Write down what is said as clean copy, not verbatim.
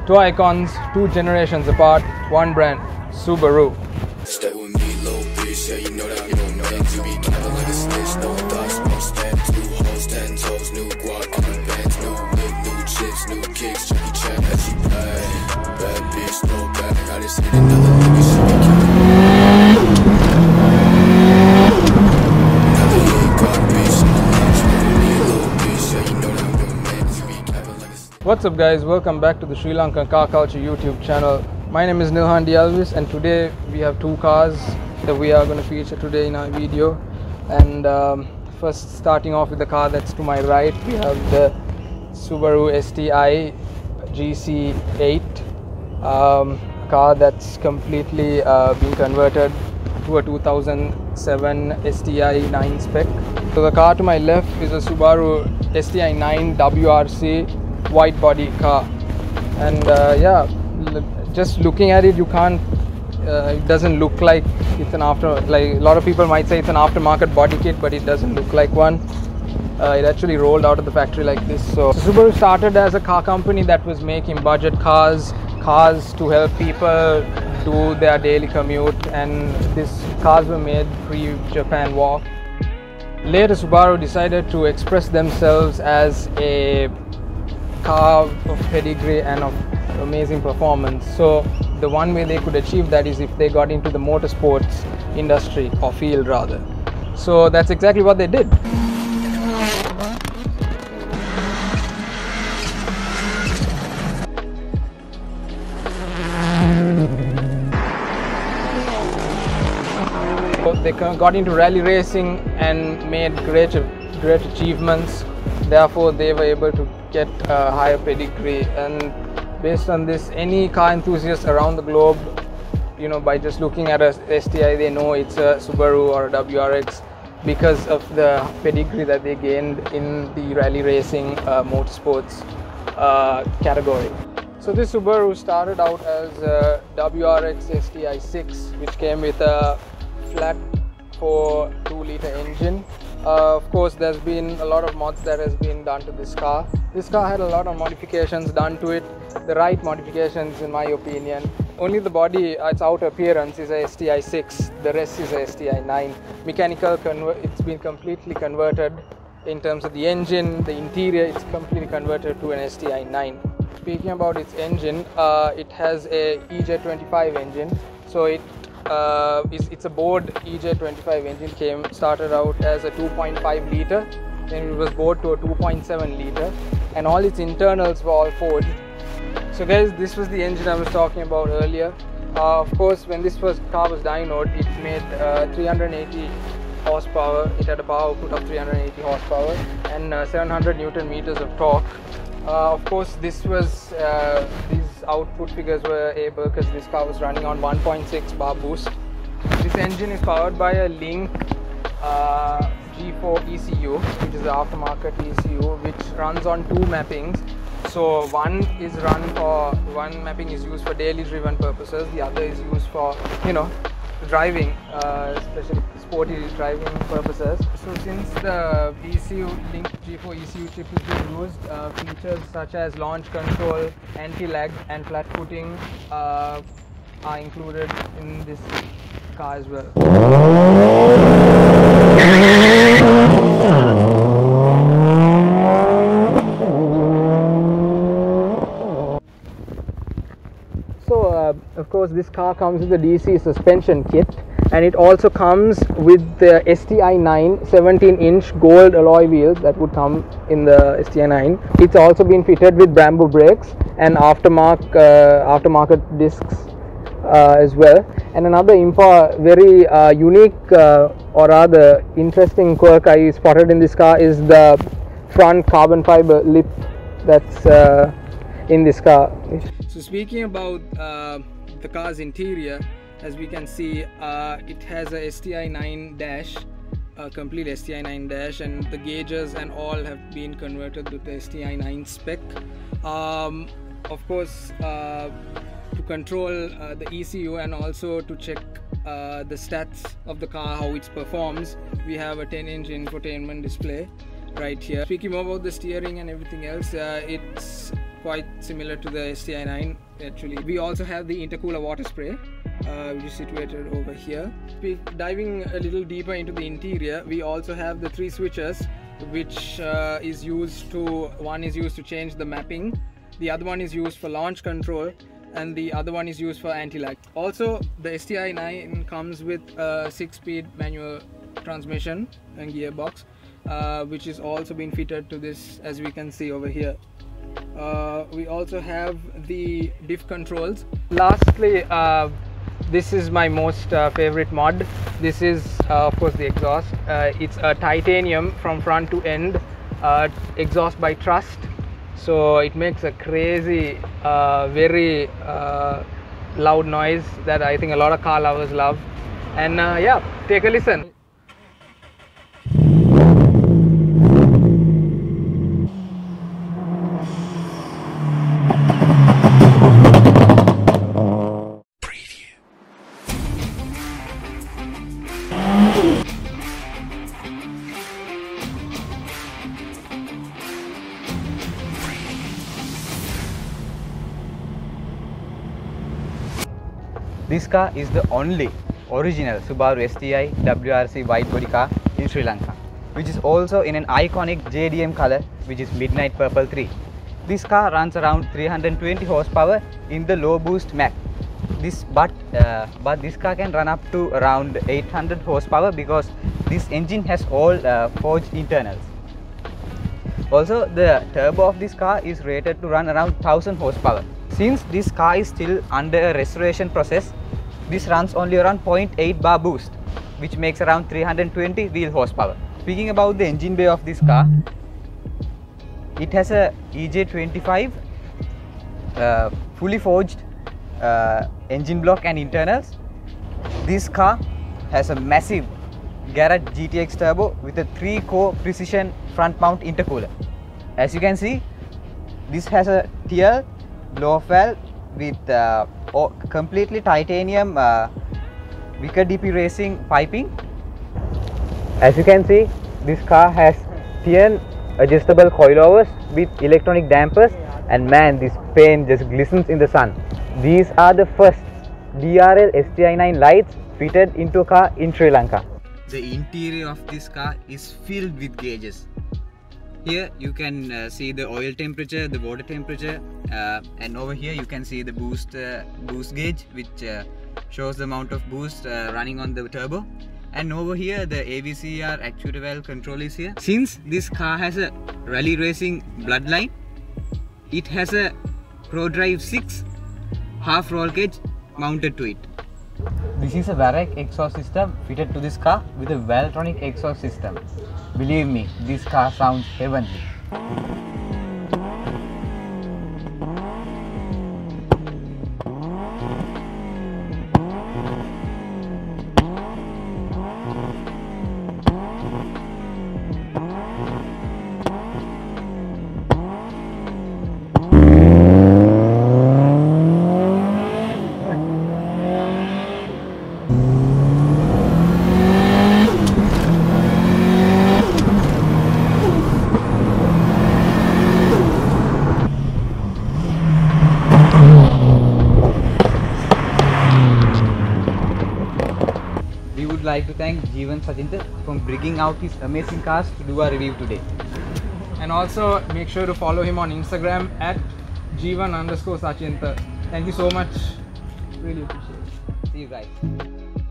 Two icons, two generations apart, one brand, Subaru. Stay with me, little bitch, yeah, you know that you don't make you be careful like a snitch, no thoughts, no stamps, new hoes, 10 toes, new guac, new bands, new whip, new chips, new kicks, Jackie Chan, as she play. Bad bitch, throw back, I just hit another nigga, she be killing. Another hit, got bitch, stay with me, little bitch, yeah, you know that you don't make you be careful like a snitch. What's up guys, welcome back to the Sri Lankan car culture YouTube channel. My name is Nilhan DeAlwis and today we have two cars that we are going to feature today in our video. And first, starting off with the car that's to my right, we have the Subaru STI GC8 car that's completely been converted to a 2007 STI9 spec. So the car to my left is a Subaru STI9 WRC Widebody car, and yeah, just looking at it, you can't it doesn't look like it's an like a lot of people might say it's an aftermarket body kit, but it doesn't look like one. It actually rolled out of the factory like this. So Subaru started as a car company that was making budget cars to help people do their daily commute, and these cars were made pre-Japan War. Later Subaru decided to express themselves as a car of pedigree and of amazing performance. So the one way they could achieve that is if they got into the motorsports industry, or field rather. So that's exactly what they did. So they got into rally racing and made great achievements. Therefore they were able to get a higher pedigree, and based on this, any car enthusiast around the globe, you know, by just looking at a STI, they know it's a Subaru or a WRX because of the pedigree that they gained in the rally racing motorsports category. So this Subaru started out as a WRX STI6, which came with a flat 2-liter engine. Of course, there's been a lot of mods that has been done to this car. This car had a lot of modifications done to it, the right modifications in my opinion. Only the body, its outer appearance is a STI6, the rest is a STI9. Mechanical, it's been completely converted in terms of the engine, the interior, it's completely converted to an STI9. Speaking about its engine, it has a EJ25 engine, so it's a Board EJ25 engine. Started out as a 2.5 liter, then it was bought to a 2.7 liter, and all its internals were all forged. So guys, this was the engine I was talking about earlier. Of course, when this car was dynoed, it made 380 horsepower. It had a power output of 380 horsepower and 700 Newton meters of torque. Of course, these output figures were able because this car was running on 1.6 bar boost. This engine is powered by a Link G4 ECU, which is the aftermarket ECU, which runs on two mappings. So one mapping is used for daily driven purposes, the other is used for, you know, driving, especially sporty driving purposes. So since the ECU Link G4 ECU chip is being used, features such as launch control, anti-lag and flat footing are included in this car as well. So of course this car comes with the DC suspension kit, and it also comes with the STI9 17-inch gold alloy wheels that would come in the STI9. It's also been fitted with Brembo brakes and aftermarket discs as well. And another very unique or rather interesting quirk I spotted in this car is the front carbon fiber lip that's in this car. So speaking about the car's interior, as we can see, it has a STI9 dash, a complete STI9 dash, and the gauges and all have been converted to the STI9 spec. Of course, to control the ECU and also to check the stats of the car, how it performs, we have a 10-inch infotainment display right here. Speaking more about the steering and everything else, it's quite similar to the STI9 actually. We also have the intercooler water spray which is situated over here. Diving a little deeper into the interior, we also have the 3 switches which is used to, one is used to change the mapping, the other one is used for launch control, and the other one is used for anti-lag. Also, the STI9 comes with a 6-speed manual transmission and gearbox which is also been fitted to this, as we can see over here. We also have the diff controls. Lastly, this is my most favorite mod. This is of course the exhaust. It's a titanium from front to end exhaust by Trust, so it makes a crazy very loud noise that I think a lot of car lovers love. And yeah, take a listen. This car is the only original Subaru STI WRC widebody car in Sri Lanka, which is also in an iconic JDM color, which is Midnight Purple 3. This car runs around 320 horsepower in the low boost Mac. But this car can run up to around 800 horsepower because this engine has all forged internals. Also, the turbo of this car is rated to run around 1000 horsepower. Since this car is still under a restoration process, this runs only around 0.8 bar boost, which makes around 320 wheel horsepower. Speaking about the engine bay of this car, it has a EJ25 fully forged engine block and internals. This car has a massive Garrett GTX turbo with a 3-core precision front mount intercooler. As you can see, this has a TL blow-off valve with completely titanium Wicked DP racing piping. As you can see, this car has 10 adjustable coilovers with electronic dampers, and man, this paint just glistens in the sun. These are the first DRL STI9 lights fitted into a car in Sri Lanka. The interior of this car is filled with gauges. Here you can see the oil temperature, the water temperature, and over here you can see the boost gauge, which shows the amount of boost running on the turbo. And over here the AVCR actuator valve control is here. Since this car has a rally racing bloodline, it has a ProDrive 6 half roll cage mounted to it. This is a Varec exhaust system fitted to this car with a Valtronic exhaust system. Believe me, this car sounds heavenly. We would like to thank Gevindu Samarakoon for bringing out his amazing cars to do our review today. And also make sure to follow him on Instagram at Gevindu_Samarakoon. Thank you so much. Really appreciate it. See you guys.